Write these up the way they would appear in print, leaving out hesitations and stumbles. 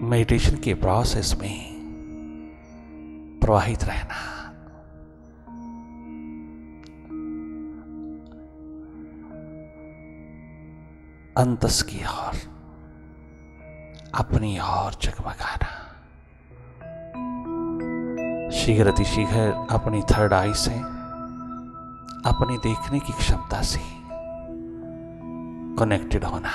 Meditation के process में प्रवाहित रहना, अंतस की ओर, अपनी ओर जगमगाना। शीघ्र अपनी थर्ड आई से, अपनी देखने की क्षमता से कनेक्टेड होना।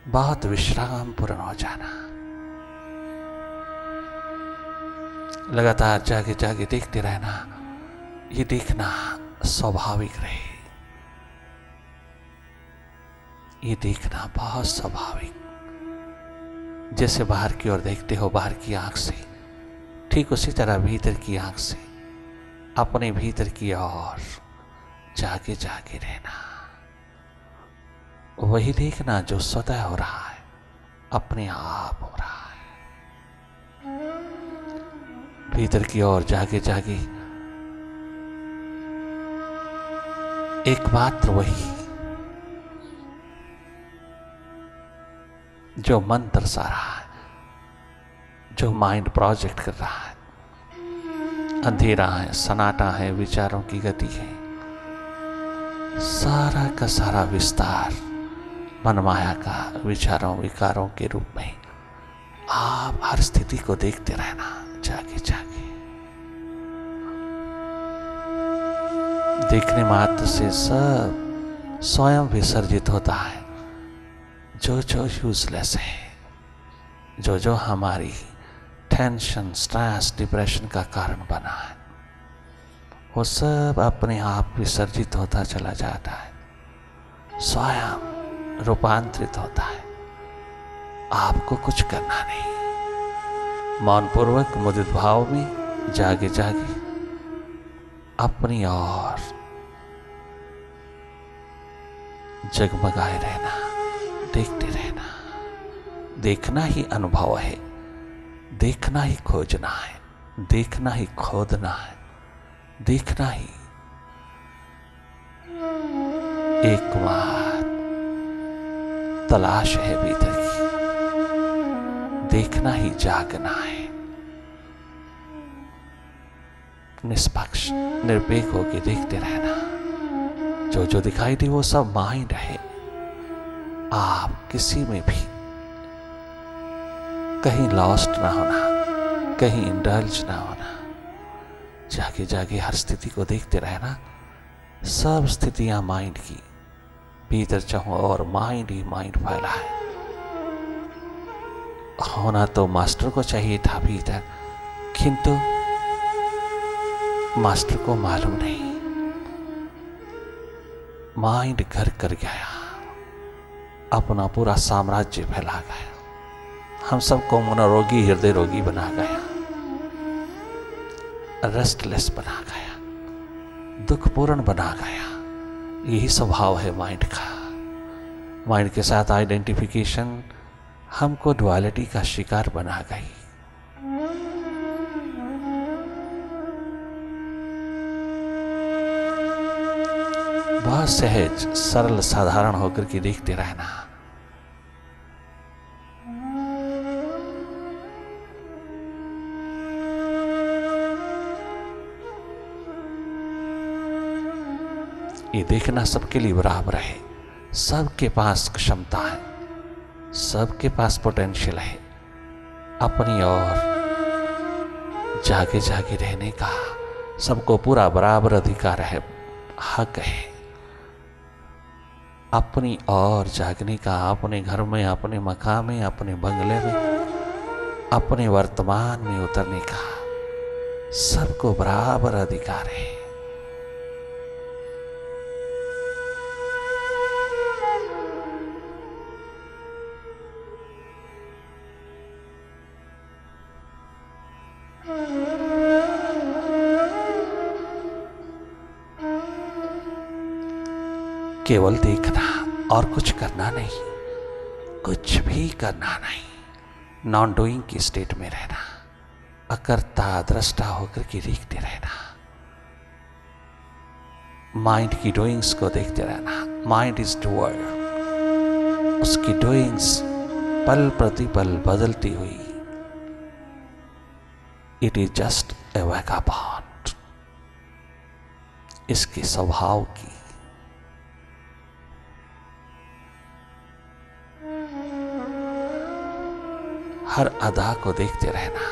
बहुत विश्राम पूर्ण हो जाना। लगातार जागे जागे देखते रहना। ये देखना स्वाभाविक रहे, ये देखना बहुत स्वाभाविक। जैसे बाहर की ओर देखते हो बाहर की आंख से, ठीक उसी तरह भीतर की आंख से अपने भीतर की ओर जागे जागे रहना। वही देखना जो स्वतः हो रहा है, अपने आप हो रहा है। भीतर की ओर जागे जागे एकमात्र वही जो मन तरसा रहा है, जो माइंड प्रोजेक्ट कर रहा है। अंधेरा है, सन्नाटा है, विचारों की गति है, सारा का सारा विस्तार मनमाया का विचारों विकारों के रूप में आप हर स्थिति को देखते रहना जागे जागे। देखने मात्र से सब स्वयं विसर्जित होता है। जो जो यूजलेस है, जो जो हमारी टेंशन, स्ट्रेस, डिप्रेशन का कारण बना है, वो सब अपने आप विसर्जित होता चला जाता है, स्वयं रूपांतरित होता है। आपको कुछ करना नहीं। मौनपूर्वक मुदित भाव में जागे जागे अपनी ओर जगमगाए रहना, देखते रहना। देखना ही अनुभव है, देखना ही खोजना है, देखना ही खोदना है, देखना ही एकमात्र तलाश है भीतर की। देखना ही जागना है। निष्पक्ष निरपेक्ष होकर देखते रहना। जो जो दिखाई दे वो सब माइंड है। आप किसी में भी कहीं लॉस्ट ना होना, कहीं इंडल्ज ना होना। जागे जागे हर स्थिति को देखते रहना। सब स्थितियां माइंड की, भीतर चाहो और माइंड ही माइंड फैला है। होना तो मास्टर को चाहिए था भीतर, किंतु मास्टर को मालूम नहीं। माइंड घर कर गया, अपना पूरा साम्राज्य फैला गया। हम सबको मनोरोगी, हृदय रोगी बना गया, रेस्टलेस बना गया, दुखपूर्ण बना गया। यही स्वभाव है माइंड का। माइंड के साथ आइडेंटिफिकेशन हमको डुअलिटी का शिकार बना गई। बहुत सहज, सरल, साधारण होकर के देखते रहना। ये देखना सबके लिए बराबर है। सबके पास क्षमता है, सबके पास पोटेंशियल है। अपनी ओर जागे जागे रहने का सबको पूरा बराबर अधिकार है, हक है। अपनी ओर जागने का, अपने घर में, अपने मकान में, अपने बंगले में, अपने वर्तमान में उतरने का सबको बराबर अधिकार है। केवल देखना और कुछ करना नहीं, कुछ भी करना नहीं। नॉन डूइंग की स्टेट में रहना, अकर्ता दृष्टा होकर के देखते रहना, माइंड की डूइंग्स को देखते रहना। माइंड इज डूअर, उसकी डूइंग्स पल प्रतिपल बदलती हुई। It is just a vagabond, इसके स्वभाव की हर अदा को देखते रहना।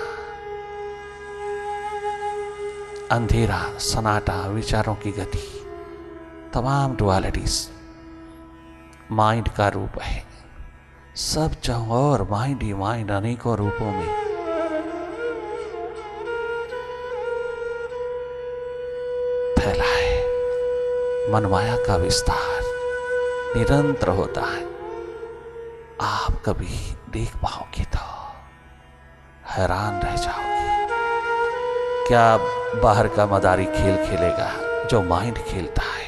अंधेरा, सन्नाटा, विचारों की गति, तमाम डुअलिटीज माइंड का रूप है। सब जगह और माइंड ही माइंड अनेकों रूपों में फैला है। मनमाया का विस्तार निरंतर होता है। आप कभी देख पाओगे तो हैरान रह जाओगे। क्या बाहर का मदारी खेल खेलेगा जो माइंड खेलता है?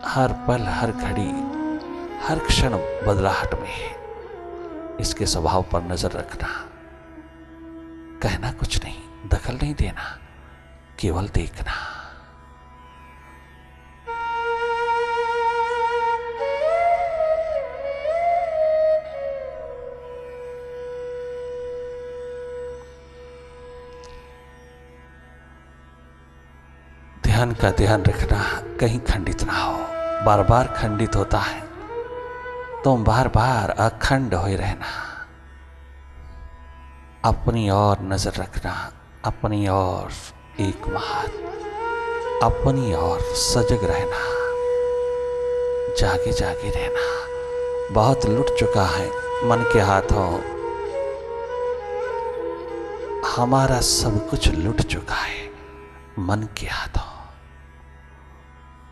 हर पल, हर घड़ी, हर क्षण बदलाहट में है। इसके स्वभाव पर नजर रखना, कहना कुछ नहीं, दखल नहीं देना, केवल देखना। ध्यान का ध्यान रखना, कहीं खंडित ना हो। बार बार खंडित होता है, तुम बार बार अखंड हो रहना। अपनी ओर नजर रखना, अपनी ओर एकमात्र, अपनी ओर सजग रहना, जागे जागे रहना। बहुत लुट चुका है मन के हाथों, हमारा सब कुछ लुट चुका है मन के हाथों।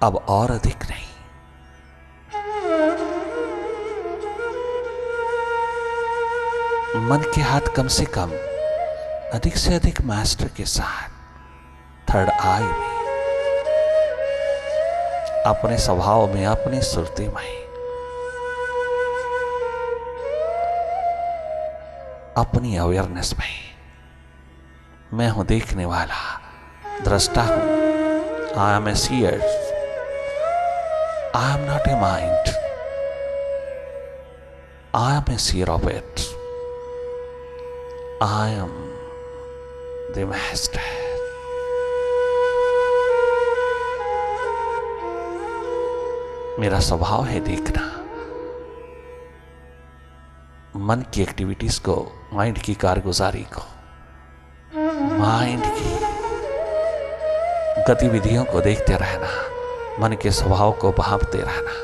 अब और अधिक नहीं। मन के हाथ कम से कम, अधिक से अधिक मास्टर के साथ थर्ड आई में, अपने स्वभाव में, अपनी सुरती में, अपनी अवेयरनेस में। मैं हूं देखने वाला, दृष्टा हूं। I am a seer, I am not a mind, I am a seer of it, I am the master. मेरा स्वभाव है देखना। मन की एक्टिविटीज को, माइंड की कारगुजारी को, माइंड की गतिविधियों को देखते रहना, मन के स्वभाव को भांपते रहना।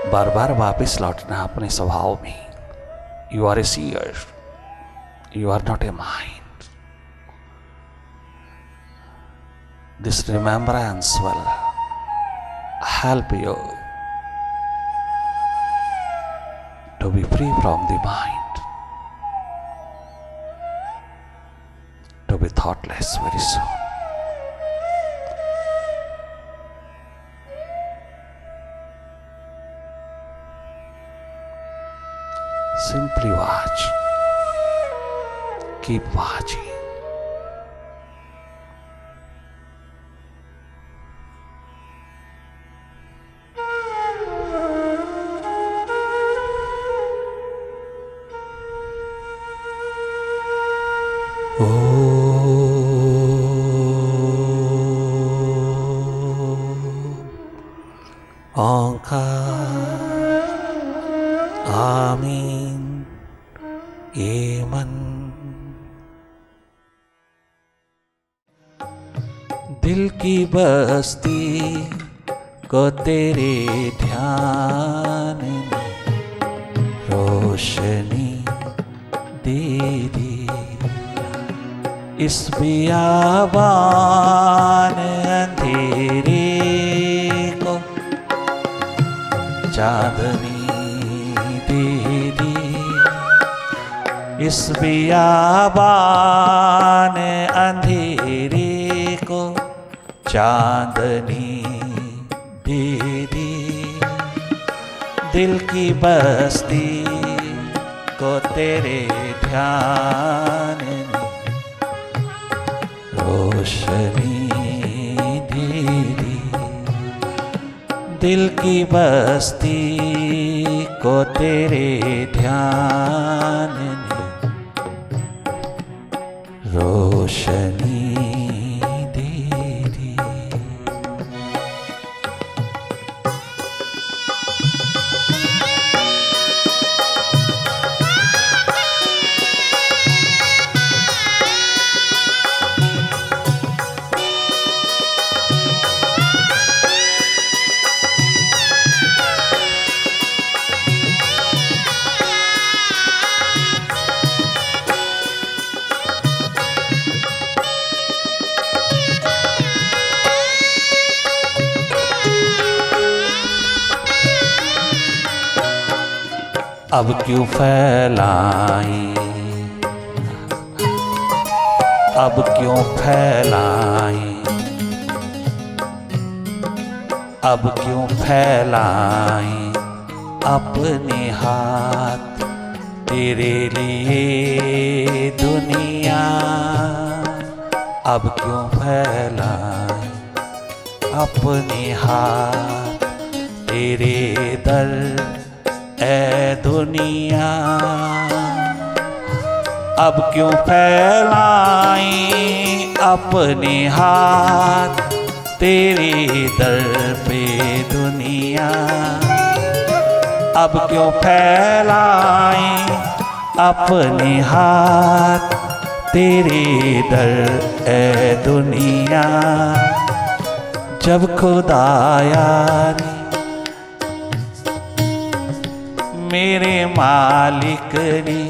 बार बार वापस लौटना अपने स्वभाव में। You are a seer, you are not a mind. This remembrance will help you to be free from the mind, to be thoughtless very soon. Simply watch. Keep watching. Omkar आमीन। ये मन दिल की बस्ती को तेरे ध्यान ने रोशनी दे दी। इस बियाबान अंधेरे को चांदनी दे दी, इस बियाबान अंधेरे को चांदनी दे दी, दिल की बस्ती को तेरे ध्यान ने रोशनी दे दी, दिल की बस्ती को तेरे ध्यान ने रोशनी दे दी। अब क्यों फैलाई, अब क्यों फैलाई, अब क्यों फैलाई अपने हाथ तेरे लिए दुनिया, अब क्यों फैलाई अपने हाथ तेरे दर ऐ दुनिया, अब क्यों फैलाई अपने हाथ तेरे दर पे दुनिया, अब क्यों फैलाई अपने हाथ तेरे दर ऐ दुनिया, जब खुदाया मेरे मालिक ने,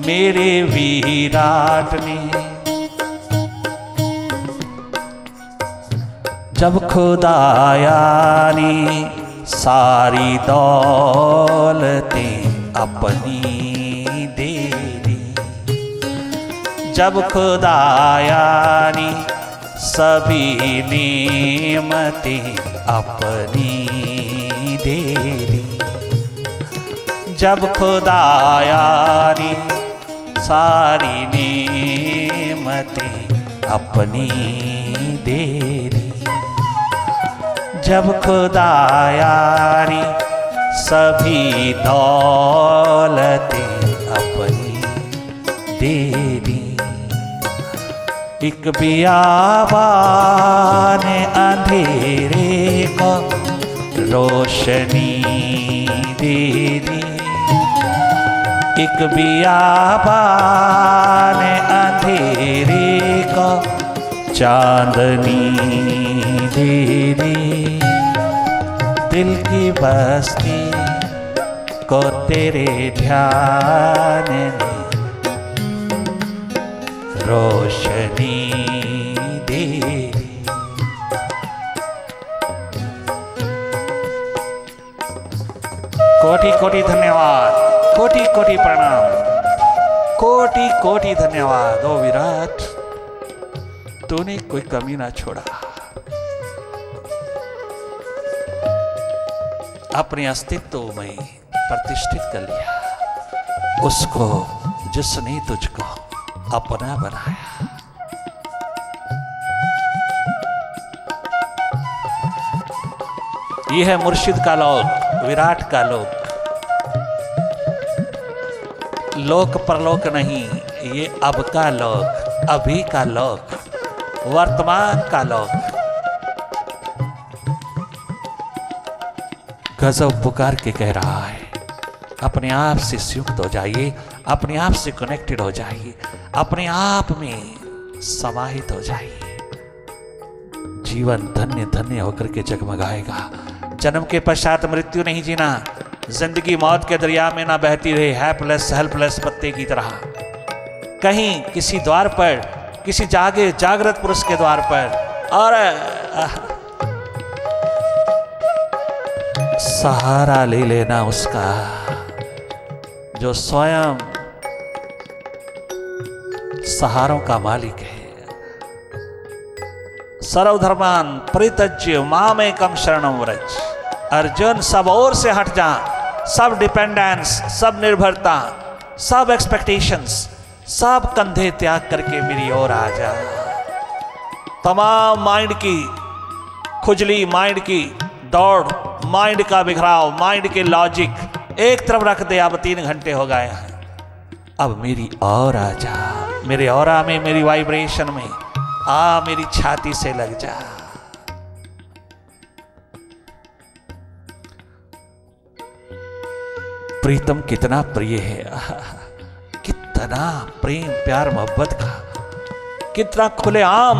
मेरे विराट ने, जब खुदाया ने सारी दौलतें अपनी दे दी, जब खुदाया ने सभी नेमतें अपनी दे दी, जब खुदाया ने सारी नेमतें अपनी दे दी, जब खुदाया ने सभी दौलतें अपनी दे दी, एक बियाबान अंधेरे को रोशनी दे दी, एक बियाबान अंधेरे को चांदनी दे दी, दिल की बस्ती को तेरे ध्यान ने रोशनी दे दी। कोटि कोटि धन्यवाद, कोटि कोटि प्रणाम, कोटि कोटि धन्यवाद। ओ विराट, तूने कोई कमी ना छोड़ा, अपने अस्तित्व में प्रतिष्ठित कर लिया उसको जिसने तुझको अपना बनाया। यह है मुर्शिद का लोक, विराट का लोक, लोक परलोक नहीं, ये अब का लोक, अभी का लोक, वर्तमान का लोक। गजब पुकार के कह रहा है, अपने आप से संयुक्त हो जाइए, अपने आप से कनेक्टेड हो जाइए, अपने आप में समाहित हो जाइए। जीवन धन्य धन्य होकर के जगमगाएगा। जन्म के पश्चात मृत्यु नहीं जीना, जिंदगी मौत के दरिया में ना बहती रहे हेल्पलेस हेल्पलेस पत्ते की तरह। कहीं किसी द्वार पर, किसी जागृत पुरुष के द्वार पर, और सहारा ले लेना उसका जो स्वयं सहारों का मालिक है। सर्वधर्मान परित्यज्य मामेकं शरणं व्रज। अर्जुन, सब ओर से हट जा, सब डिपेंडेंस, सब निर्भरता, सब एक्सपेक्टेशंस, सब कंधे त्याग करके मेरी ओर आ जा। तमाम माइंड की खुजली, माइंड की दौड़, माइंड का बिखराव, माइंड के लॉजिक एक तरफ रख दे। अब 3 घंटे हो गए हैं, अब मेरी ओर आ जा, मेरे ऑरा में, मेरी वाइब्रेशन में आ, मेरी छाती से लग जा। प्रीतम कितना प्रिय है, कितना प्रेम प्यार मोहब्बत का, कितना खुलेआम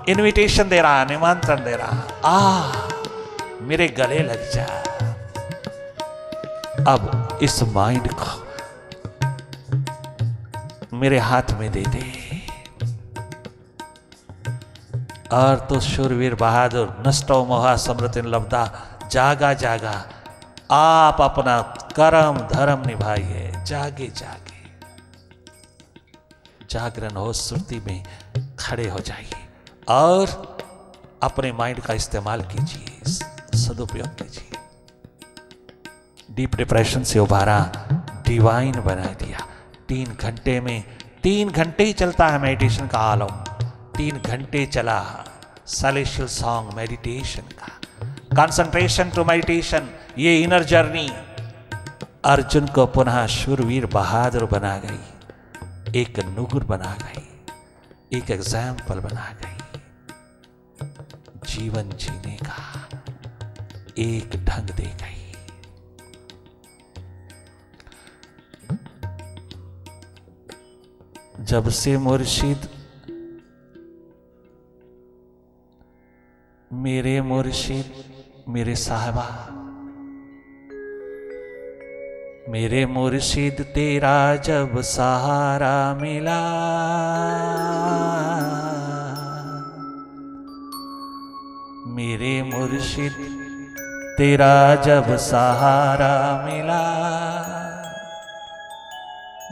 इनविटेशन दे रहा, निमंत्रण दे रहा, आ मेरे गले लग जा। अब इस माइंड को मेरे हाथ में दे दे। और तो शूरवीर बहादुर नष्टो मोहा समृतिन लब्धा, जागा जागा, आप अपना कर्म धर्म निभाइए। जागे जागे, जागरण हो, सुरती में खड़े हो जाइए और अपने माइंड का इस्तेमाल कीजिए, सदुपयोग कीजिए। डीप डिप्रेशन से उबारा, डिवाइन बना दिया। 3 घंटे में, 3 घंटे ही चलता है मेडिटेशन का आलम। 3 घंटे चला सेलेशियल सॉन्ग मेडिटेशन का, कंसंट्रेशन टू मेडिटेशन। ये इनर जर्नी अर्जुन को पुनः शूरवीर बहादुर बना गई, एक नूर बना गई, एक एग्जाम्पल बना गई, जीवन जीने का एक ढंग दे गई। जब से मुर्शिद, मेरे मुर्शिद, मेरे साहबा, मेरे मुर्शिद तेरा जब सहारा मिला, मेरे मुर्शिद तेरा जब सहारा मिला,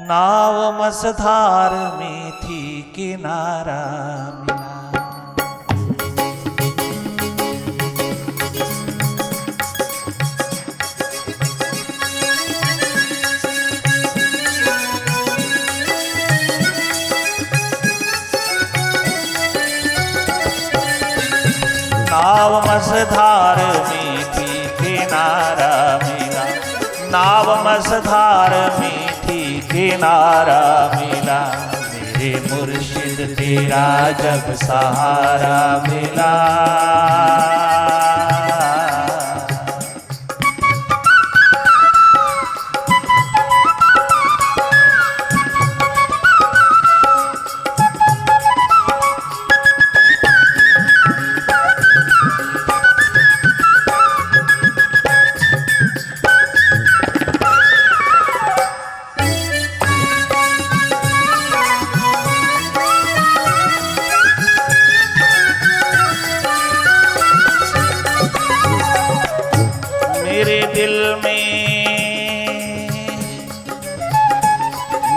नाव मझधार में थी किनारा मिला। नाव मझधार में थी किनारा मिला, नाव मझधार में किनारा मिला, मेरे मुर्शिद तेरा जब सहारा मिला।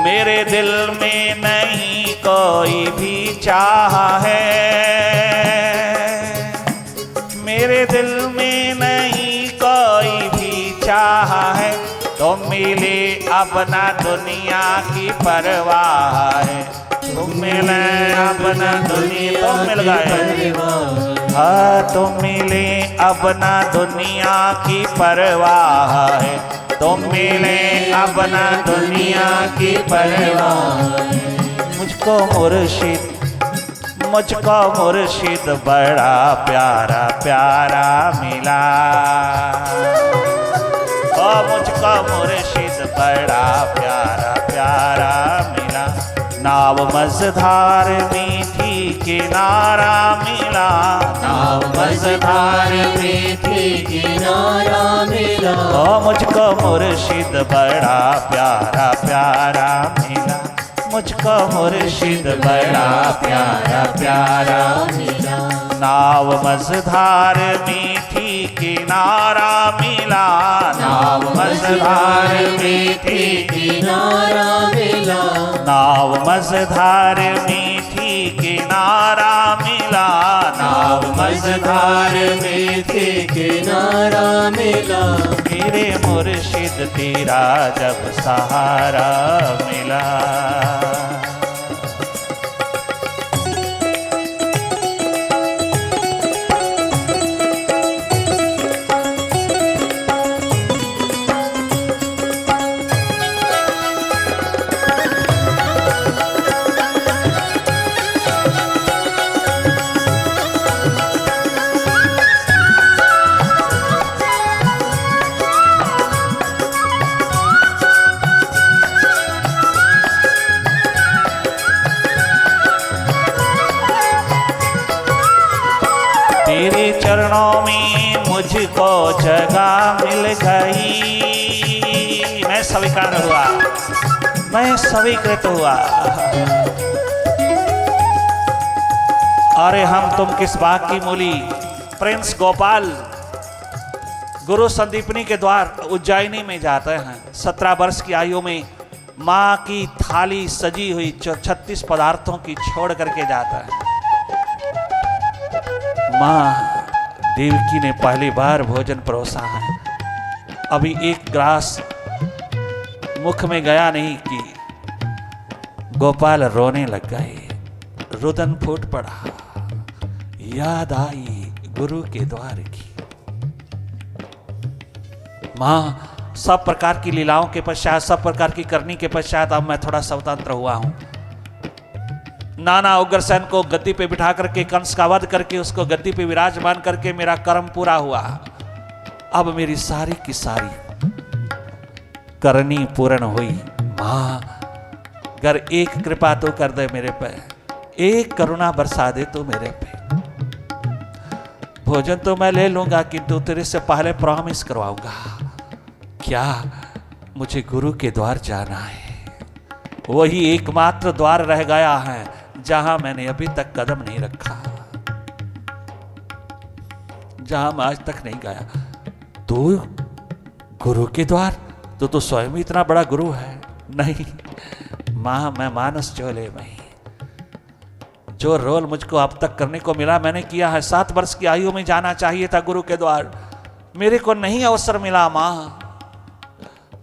मेरे दिल में नहीं कोई भी चाह है, मेरे दिल में नहीं कोई भी चाह है, तो मिले अपना दुनिया की परवाह है, तुम मिले अपना दुनिया, तुम मिल गए, हाँ तुम मिले अपना दुनिया की परवाह है, तुम मिले अपना दुनिया की परवाह। मुझको मुर्शिद बड़ा प्यारा प्यारा मिला, ओ मुझको मुर्शिद बड़ा प्यारा प्यारा मिला, नाव मझधार में थी किनारा मिला, नाव मझधार में थी किनारा मिला, ओ मुझको मुर्शिद बड़ा प्यारा प्यारा मिला, मुझको मुर्शिद बड़ा प्यारा प्यारा मिला। नाव मझधार मीठी किनारा मिला, नाव मझधार मीठी किनारा मिला। नाव मझधार मीठी किनारा मिला, नाव मझधार मीठी किनारा मिला। मेरे मुर्शिद तेरा जब सहारा मिला। तेरे चरणों में मुझको जगह मिल गई। मैं स्वीकार हुआ, मैं स्वीकृत हुआ। अरे हम तुम किस बाग की मूली। प्रिंस गोपाल गुरु संदीपनी के द्वार उज्जैनी में जाते हैं। 17 वर्ष की आयु में माँ की थाली सजी हुई 36 पदार्थों की छोड़ करके जाता है। माँ देवकी ने पहली बार भोजन परोसा है। अभी एक ग्रास मुख में गया नहीं कि गोपाल रोने लग गए। रुदन फूट पड़ा। याद आई गुरु के द्वार की। माँ सब प्रकार की लीलाओं के पश्चात, सब प्रकार की करनी के पश्चात अब मैं थोड़ा स्वतंत्र हुआ हूं। नाना उग्रसेन को गद्दी पे बिठा करके, कंस का वध करके उसको गद्दी पे विराजमान करके मेरा कर्म पूरा हुआ। अब मेरी सारी की सारी करनी पूर्ण हुई। मां अगर एक कृपा तो कर दे मेरे पे, एक करुणा बरसा दे तो मेरे पे। भोजन तो मैं ले लूंगा किंतु तेरे से पहले प्रॉमिस करवाऊंगा। क्या? मुझे गुरु के द्वार जाना है। वही एकमात्र द्वार रह गया है जहां मैंने अभी तक कदम नहीं रखा, जहां मैं आज तक नहीं गया। तो गुरु के द्वार तो स्वयं इतना बड़ा गुरु है। नहीं मां, मैं मानस चोले में जो रोल मुझको अब तक करने को मिला मैंने किया है। 7 वर्ष की आयु में जाना चाहिए था गुरु के द्वार, मेरे को नहीं अवसर मिला।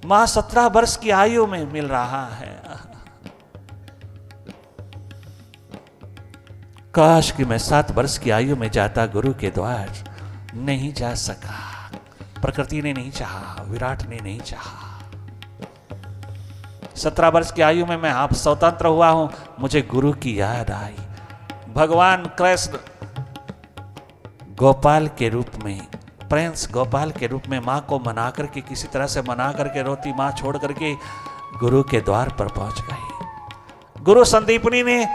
मां 17 वर्ष की आयु में मिल रहा है। काश कि मैं 7 वर्ष की आयु में जाता गुरु के द्वार। नहीं जा सका, प्रकृति ने नहीं चाहा, विराट ने नहीं चाहा। 17 वर्ष की आयु में मैं आप स्वतंत्र हुआ हूं। मुझे गुरु की याद आई। भगवान कृष्ण गोपाल के रूप में, प्रिंस गोपाल के रूप में मां को मना करके, किसी तरह से मना करके रोती मां छोड़ करके गुरु के द्वार पर पहुंच गए। गुरु संदीपनी ने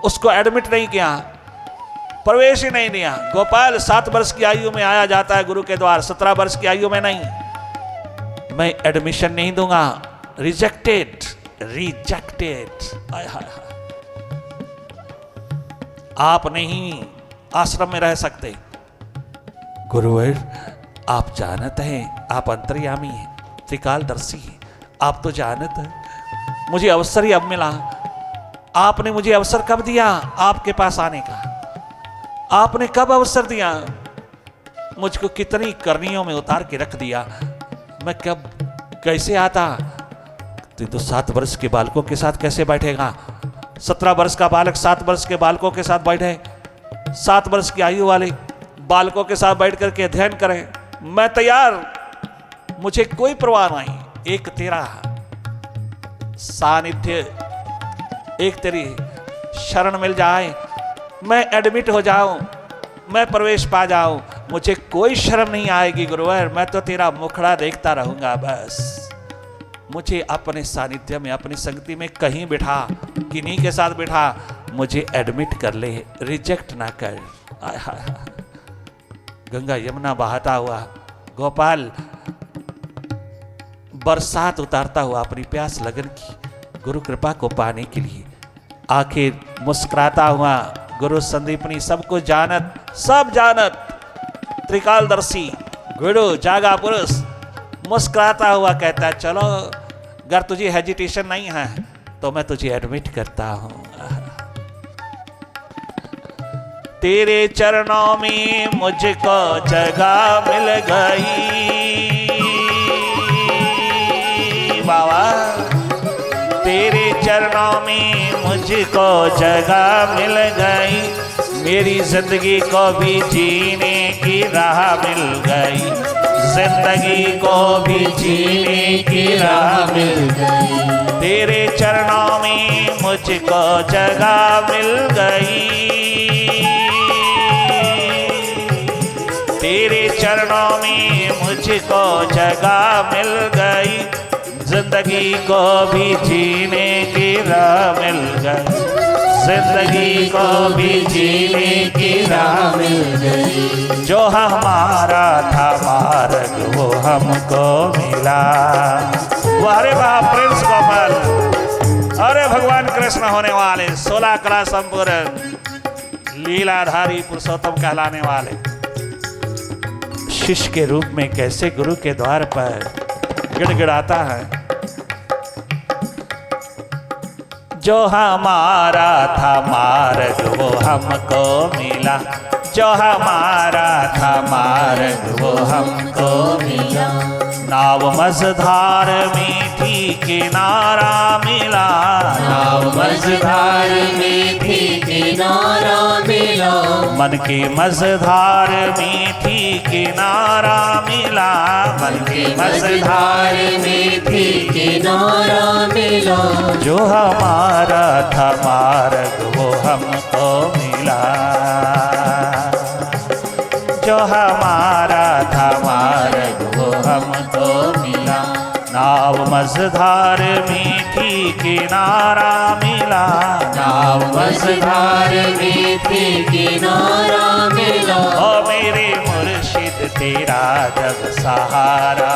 उसको एडमिट नहीं किया, प्रवेश ही नहीं दिया। गोपाल 7 वर्ष की आयु में आया जाता है गुरु के द्वार, 17 वर्ष की आयु में नहीं। मैं एडमिशन नहीं दूंगा। Rejected, rejected. आप नहीं आश्रम में रह सकते। गुरुवर आप जानते हैं, आप अंतर्यामी हैं, त्रिकालदर्शी हैं, आप तो जानते हैं। मुझे अवसर ही अब मिला। आपने मुझे अवसर कब दिया आपके पास आने का? आपने कब अवसर दिया? मुझको कितनी करनियों में उतार के रख दिया। मैं कब कैसे आता? तो 7 वर्ष के बालकों के साथ कैसे बैठेगा? 17 वर्ष का बालक 7 वर्ष के बालकों के साथ बैठे, 7 वर्ष की आयु वाले बालकों के साथ बैठ करके अध्ययन करें। मैं तैयार, मुझे कोई परवाह नहीं। एक तेरा सानिध्य, एक तेरी शरण मिल जाए, मैं एडमिट हो जाऊं, मैं प्रवेश पा जाऊं, मुझे कोई शर्म नहीं आएगी गुरुवर। मैं तो तेरा मुखड़ा देखता रहूंगा बस। मुझे अपने सानिध्य में, अपनी संगति में कहीं बिठा, किन्हीं के साथ बिठा, मुझे एडमिट कर ले, रिजेक्ट ना कर। गंगा यमुना बहाता हुआ गोपाल बरसात उतारता हुआ अपनी प्यास लगन की गुरु कृपा को पाने के लिए आखिर मुस्कुराता हुआ गुरु संदीपनी सबको जानत, सब जानत, त्रिकालदर्शी गुरु जागा पुरुष मुस्कुराता हुआ कहता है, चलो अगर तुझे हेजिटेशन नहीं है तो मैं तुझे एडमिट करता हूं। तेरे चरणों में मुझको जगह मिल गई बाबा, तेरे चरणों में मुझको जगह मिल गई, मेरी जिंदगी को भी जीने की राह मिल गई, जिंदगी को भी जीने की राह मिल गई। तेरे चरणों में मुझको जगह मिल गई, तेरे चरणों में मुझको जगह मिल गई, जिंदगी को भी जीने की राह मिल गई, जिंदगी को भी जीने की राह मिल गई। जो हमारा था मार्ग वो हमको मिला। अरे वाह प्रिंस गोपाल, अरे भगवान कृष्ण होने वाले 16 कला संपूर्ण लीलाधारी पुरुषोत्तम कहलाने वाले शिष्य के रूप में कैसे गुरु के द्वार पर गिड़गिड़ाता है। जो हमारा था मार्ग वो हमको मिला, जो हमारा था मार्ग वो हमको मिला, नाव मझधार में थी किनारा मिला, नाव मझधार में थी किनारा मिला, मन के मझधार में थी किनारा मिला, मन के मझधार में थी किनारा मिला। जो हमारा था मार्ग वो हमको मिला, जो हमारा था मार्ग वो हमको मिला, नाव मझधार में थी किनारा मिला, नाव मझधार में थी किनारा मिला। ओ मेरे मुर्शिद तेरा जब सहारा